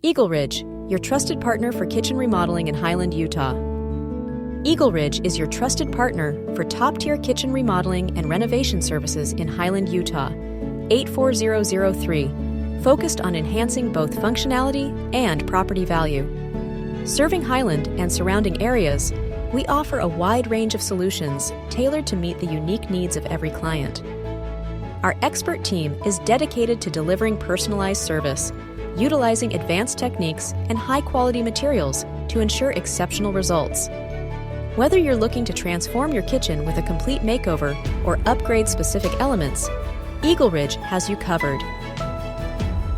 EagleRidge, your trusted partner for kitchen remodeling in Highland, Utah. EagleRidge is your trusted partner for top-tier kitchen remodeling and renovation services in Highland, Utah. 84003, focused on enhancing both functionality and property value. Serving Highland and surrounding areas, we offer a wide range of solutions tailored to meet the unique needs of every client. Our expert team is dedicated to delivering personalized service, utilizing advanced techniques and high-quality materials to ensure exceptional results. Whether you're looking to transform your kitchen with a complete makeover or upgrade specific elements, EagleRidge has you covered.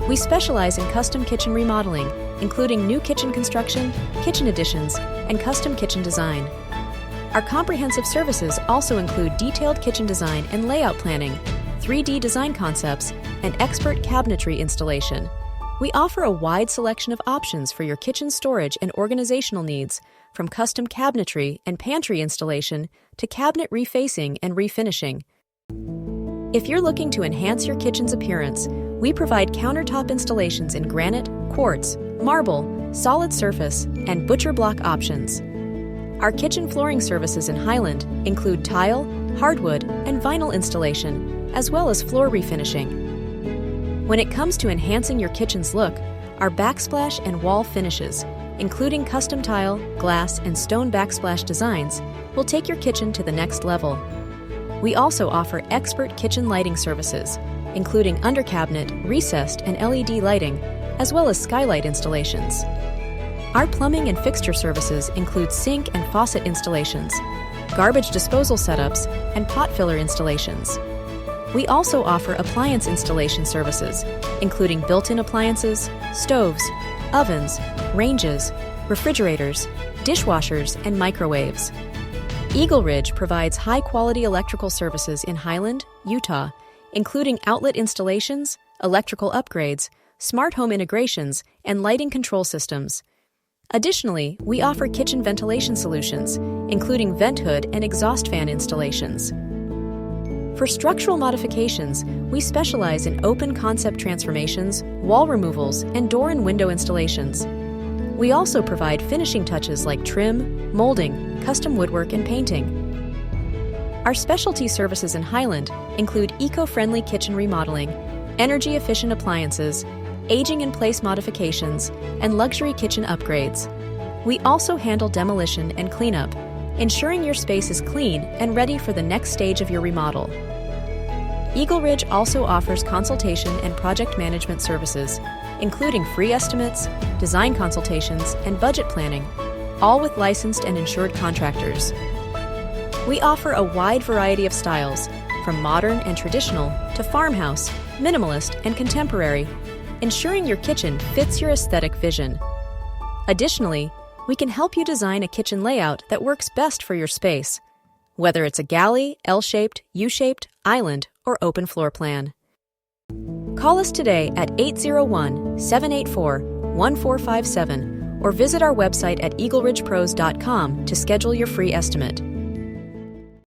We specialize in custom kitchen remodeling, including new kitchen construction, kitchen additions, and custom kitchen design. Our comprehensive services also include detailed kitchen design and layout planning, 3D design concepts, and expert cabinetry installation. We offer a wide selection of options for your kitchen storage and organizational needs, from custom cabinetry and pantry installation to cabinet refacing and refinishing. If you're looking to enhance your kitchen's appearance, we provide countertop installations in granite, quartz, marble, solid surface, and butcher block options. Our kitchen flooring services in Highland include tile, hardwood, and vinyl installation, as well as floor refinishing. When it comes to enhancing your kitchen's look, our backsplash and wall finishes, including custom tile, glass, and stone backsplash designs, will take your kitchen to the next level. We also offer expert kitchen lighting services, including under-cabinet, recessed, and LED lighting, as well as skylight installations. Our plumbing and fixture services include sink and faucet installations, garbage disposal setups, and pot filler installations. We also offer appliance installation services, including built-in appliances, stoves, ovens, ranges, refrigerators, dishwashers, and microwaves. EagleRidge provides high-quality electrical services in Highland, Utah, including outlet installations, electrical upgrades, smart home integrations, and lighting control systems. Additionally, we offer kitchen ventilation solutions, including vent hood and exhaust fan installations. For structural modifications, we specialize in open concept transformations, wall removals, and door and window installations. We also provide finishing touches like trim, molding, custom woodwork, and painting. Our specialty services in Highland include eco-friendly kitchen remodeling, energy-efficient appliances, aging-in-place modifications, and luxury kitchen upgrades. We also handle demolition and cleanup, ensuring your space is clean and ready for the next stage of your remodel. EagleRidge also offers consultation and project management services, including free estimates, design consultations, and budget planning, all with licensed and insured contractors. We offer a wide variety of styles, from modern and traditional to farmhouse, minimalist, and contemporary, ensuring your kitchen fits your aesthetic vision. Additionally, we can help you design a kitchen layout that works best for your space, whether it's a galley, L-shaped, U-shaped, island, or open floor plan. Call us today at 801-784-1457 or visit our website at EagleRidgePros.com to schedule your free estimate.